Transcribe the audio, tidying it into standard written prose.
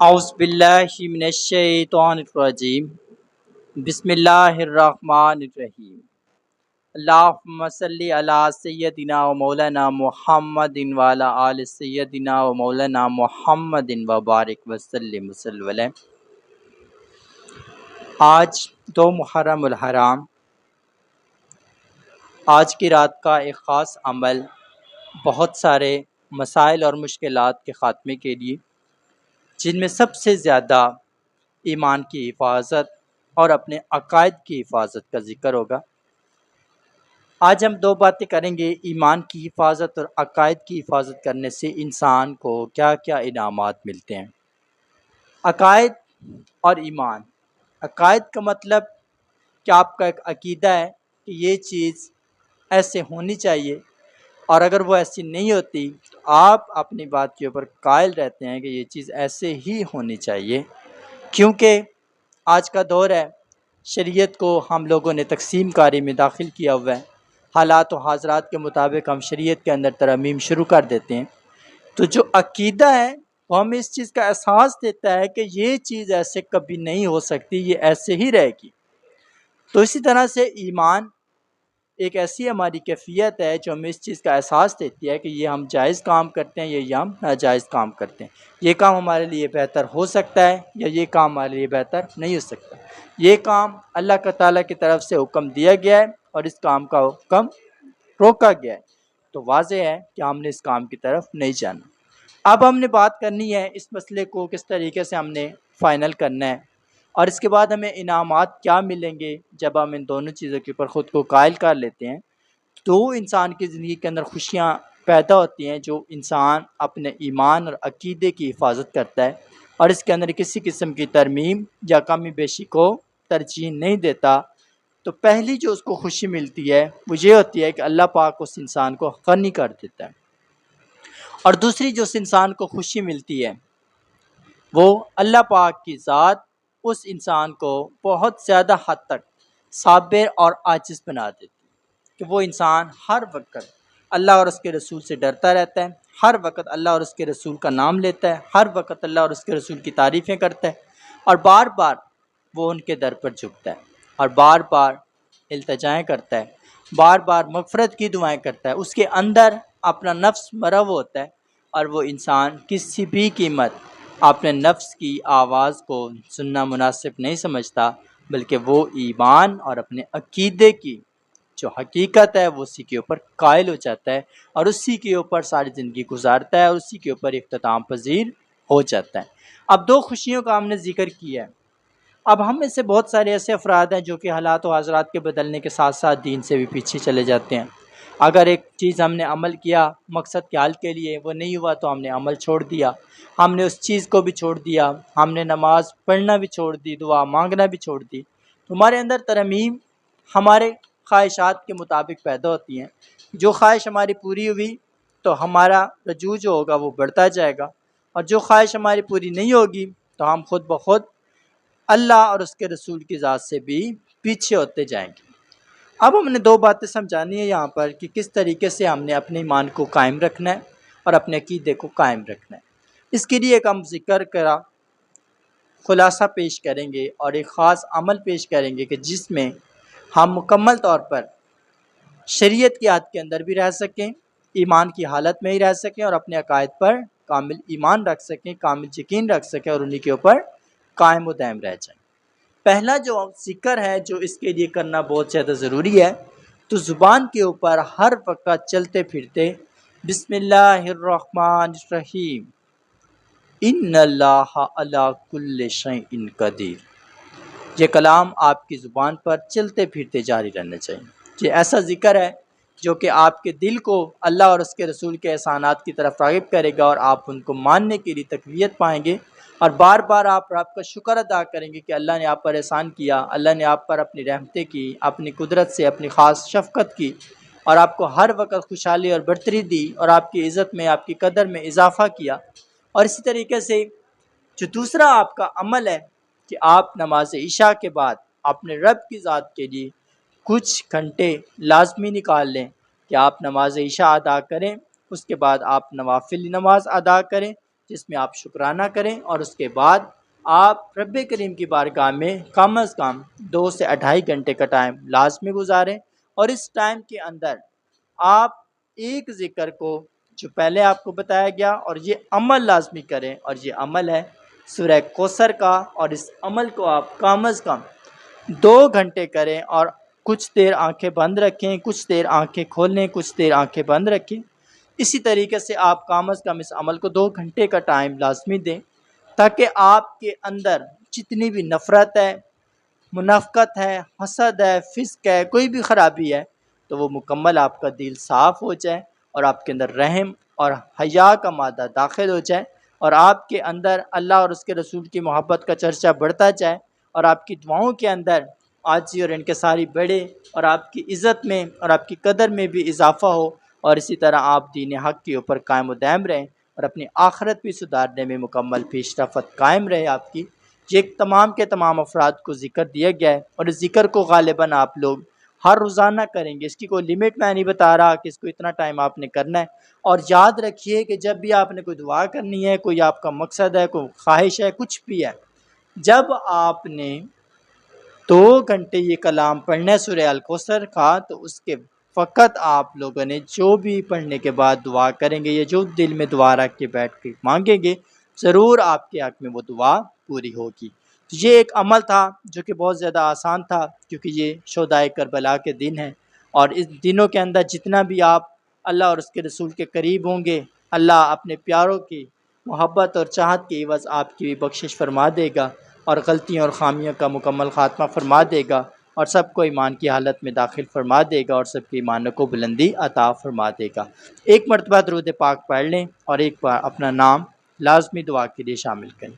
اعوذ باللہ من الشیطان الرجیم بسم اللہ الرحمن الرحیم اللہم صلی علی سیدنا و مولانا محمد وعلی آل سیدنا و مولانا محمد وبارک وسلم وسلم۔ آج 2 محرم الحرام، آج کی رات کا ایک خاص عمل بہت سارے مسائل اور مشکلات کے خاتمے کے لیے، جن میں سب سے زیادہ ایمان کی حفاظت اور اپنے عقائد کی حفاظت کا ذکر ہوگا۔ آج ہم 2 باتیں کریں گے، ایمان کی حفاظت اور عقائد کی حفاظت کرنے سے انسان کو کیا کیا انعامات ملتے ہیں۔ عقائد اور ایمان۔ عقائد کا مطلب کہ آپ کا ایک عقیدہ ہے کہ یہ چیز ایسے ہونی چاہیے، اور اگر وہ ایسی نہیں ہوتی تو آپ اپنی بات کے اوپر قائل رہتے ہیں کہ یہ چیز ایسے ہی ہونی چاہیے، کیونکہ آج کا دور ہے، شریعت کو ہم لوگوں نے تقسیم کاری میں داخل کیا ہوا ہے۔ حالات و حاضرات کے مطابق ہم شریعت کے اندر ترامیم شروع کر دیتے ہیں، تو جو عقیدہ ہے وہ ہمیں اس چیز کا احساس دیتا ہے کہ یہ چیز ایسے کبھی نہیں ہو سکتی، یہ ایسے ہی رہے گی۔ تو اسی طرح سے ایمان ایک ایسی ہماری کیفیت ہے جو ہمیں اس چیز کا احساس دیتی ہے کہ یہ ہم جائز کام کرتے ہیں، یہ ہم ناجائز کام کرتے ہیں، یہ کام ہمارے لیے بہتر ہو سکتا ہے یا یہ کام ہمارے لیے بہتر نہیں ہو سکتا، یہ کام اللہ تعالیٰ کی طرف سے حکم دیا گیا ہے اور اس کام کا حکم روکا گیا ہے، تو واضح ہے کہ ہم نے اس کام کی طرف نہیں جانا۔ اب ہم نے بات کرنی ہے اس مسئلے کو کس طریقے سے ہم نے فائنل کرنا ہے، اور اس کے بعد ہمیں انعامات کیا ملیں گے جب ہم ان دونوں چیزوں کے اوپر خود کو قائل کر لیتے ہیں۔ تو انسان کی زندگی کے اندر خوشیاں پیدا ہوتی ہیں جو انسان اپنے ایمان اور عقیدے کی حفاظت کرتا ہے اور اس کے اندر کسی قسم کی ترمیم یا کمی بیشی کو ترجیح نہیں دیتا۔ تو پہلی جو اس کو خوشی ملتی ہے وہ یہ ہوتی ہے کہ اللہ پاک اس انسان کو غنی کر دیتا ہے، اور دوسری جو اس انسان کو خوشی ملتی ہے وہ اللہ پاک کی ذات اس انسان کو بہت زیادہ حد تک صابر اور عاجز بنا دیتی ہے، کہ وہ انسان ہر وقت اللہ اور اس کے رسول سے ڈرتا رہتا ہے، ہر وقت اللہ اور اس کے رسول کا نام لیتا ہے، ہر وقت اللہ اور اس کے رسول کی تعریفیں کرتا ہے، اور بار بار وہ ان کے در پر جھکتا ہے اور بار بار التجائیں کرتا ہے، بار بار مغفرت کی دعائیں کرتا ہے۔ اس کے اندر اپنا نفس مرا ہوا ہوتا ہے، اور وہ انسان کسی بھی قیمت اپنے نفس کی آواز کو سننا مناسب نہیں سمجھتا، بلکہ وہ ایمان اور اپنے عقیدے کی جو حقیقت ہے وہ اسی کے اوپر قائل ہو جاتا ہے اور اسی کے اوپر ساری زندگی گزارتا ہے اور اسی کے اوپر اختتام پذیر ہو جاتا ہے۔ اب 2 خوشیوں کا ہم نے ذکر کیا ہے۔ اب ہم میں سے بہت سارے ایسے افراد ہیں جو کہ حالات و حاضرات کے بدلنے کے ساتھ ساتھ دین سے بھی پیچھے چلے جاتے ہیں۔ اگر ایک چیز ہم نے عمل کیا مقصد کے حل کے لیے، وہ نہیں ہوا تو ہم نے عمل چھوڑ دیا، ہم نے اس چیز کو بھی چھوڑ دیا، ہم نے نماز پڑھنا بھی چھوڑ دی، دعا مانگنا بھی چھوڑ دی۔ تو ہمارے اندر ترمیم ہمارے خواہشات کے مطابق پیدا ہوتی ہیں، جو خواہش ہماری پوری ہوئی تو ہمارا رجوع جو ہوگا وہ بڑھتا جائے گا، اور جو خواہش ہماری پوری نہیں ہوگی تو ہم خود بخود اللہ اور اس کے رسول کی ذات سے بھی پیچھے ہوتے جائیں گے۔ اب ہم نے 2 باتیں سمجھانی ہے یہاں پر کہ کس طریقے سے ہم نے اپنے ایمان کو قائم رکھنا ہے اور اپنے عقیدے کو قائم رکھنا ہے۔ اس کے لیے ایک ہم ذکر کرا خلاصہ پیش کریں گے اور ایک خاص عمل پیش کریں گے کہ جس میں ہم مکمل طور پر شریعت کی حد کے اندر بھی رہ سکیں، ایمان کی حالت میں ہی رہ سکیں اور اپنے عقائد پر کامل ایمان رکھ سکیں، کامل یقین رکھ سکیں اور انہی کے اوپر قائم و دائم رہ جائیں۔ پہلا جو ذکر ہے جو اس کے لیے کرنا بہت زیادہ ضروری ہے، تو زبان کے اوپر ہر وقت چلتے پھرتے بسم اللہ الرحمن الرحیم ان اللہ علی کل شیء قدیر، یہ کلام آپ کی زبان پر چلتے پھرتے جاری رہنا چاہیے۔ یہ ایسا ذکر ہے جو کہ آپ کے دل کو اللہ اور اس کے رسول کے احسانات کی طرف راغب کرے گا اور آپ ان کو ماننے کے لیے تقویت پائیں گے، اور بار بار آپ رب کا شکر ادا کریں گے کہ اللہ نے آپ پر احسان کیا، اللہ نے آپ پر اپنی رحمتیں کی، اپنی قدرت سے اپنی خاص شفقت کی اور آپ کو ہر وقت خوشحالی اور برتری دی اور آپ کی عزت میں آپ کی قدر میں اضافہ کیا۔ اور اسی طریقے سے جو دوسرا آپ کا عمل ہے کہ آپ نماز عشاء کے بعد اپنے رب کی ذات کے لیے کچھ گھنٹے لازمی نکال لیں کہ آپ نماز عشاء ادا کریں، اس کے بعد آپ نوافل نماز ادا کریں، جس میں آپ شکرانہ کریں، اور اس کے بعد آپ رب کریم کی بارگاہ میں کم از کم 2 سے 2.5 گھنٹے کا ٹائم لازمی گزاریں، اور اس ٹائم کے اندر آپ ایک ذکر کو جو پہلے آپ کو بتایا گیا اور یہ عمل لازمی کریں، اور یہ عمل ہے سورہ کوثر کا، اور اس عمل کو آپ کم از کم 2 گھنٹے کریں، اور کچھ دیر آنکھیں بند رکھیں، کچھ دیر آنکھیں کھولیں، کچھ دیر آنکھیں بند رکھیں۔ اسی طریقے سے آپ کم از کم اس عمل کو 2 گھنٹے کا ٹائم لازمی دیں، تاکہ آپ کے اندر جتنی بھی نفرت ہے، منافقت ہے، حسد ہے، فسق ہے، کوئی بھی خرابی ہے، تو وہ مکمل آپ کا دل صاف ہو جائے، اور آپ کے اندر رحم اور حیا کا مادہ داخل ہو جائے، اور آپ کے اندر اللہ اور اس کے رسول کی محبت کا چرچا بڑھتا جائے، اور آپ کی دعاؤں کے اندر عاجزی اور انکساری بڑھے، اور آپ کی عزت میں اور آپ کی قدر میں بھی اضافہ ہو، اور اسی طرح آپ دین حق کے اوپر قائم و دائم رہیں، اور اپنی آخرت بھی سدھارنے میں مکمل پیش رفت قائم رہے آپ کی۔ یہ تمام کے تمام افراد کو ذکر دیا گیا ہے، اور اس ذکر کو غالباً آپ لوگ ہر روزانہ کریں گے۔ اس کی کوئی لمٹ میں نہیں بتا رہا کہ اس کو اتنا ٹائم آپ نے کرنا ہے، اور یاد رکھیے کہ جب بھی آپ نے کوئی دعا کرنی ہے، کوئی آپ کا مقصد ہے، کوئی خواہش ہے، کچھ بھی ہے، جب آپ نے 2 گھنٹے یہ کلام پڑھنا ہے سورہ الکوثر کا، تو اس کے فقط آپ لوگوں نے جو بھی پڑھنے کے بعد دعا کریں گے، یا جو دل میں دعا رکھ کے بیٹھ کے مانگیں گے، ضرور آپ کے حق میں وہ دعا پوری ہوگی۔ تو یہ ایک عمل تھا جو کہ بہت زیادہ آسان تھا، کیونکہ یہ شہدائے کربلا کے دن ہیں، اور اس دنوں کے اندر جتنا بھی آپ اللہ اور اس کے رسول کے قریب ہوں گے، اللہ اپنے پیاروں کی محبت اور چاہت کی عوض آپ کی بھی بخشش فرما دے گا، اور غلطیوں اور خامیوں کا مکمل خاتمہ فرما دے گا، اور سب کو ایمان کی حالت میں داخل فرما دے گا، اور سب کے ایمان کو بلندی عطا فرما دے گا۔ ایک مرتبہ درود پاک پڑھ لیں، اور ایک بار اپنا نام لازمی دعا کے لیے شامل کریں۔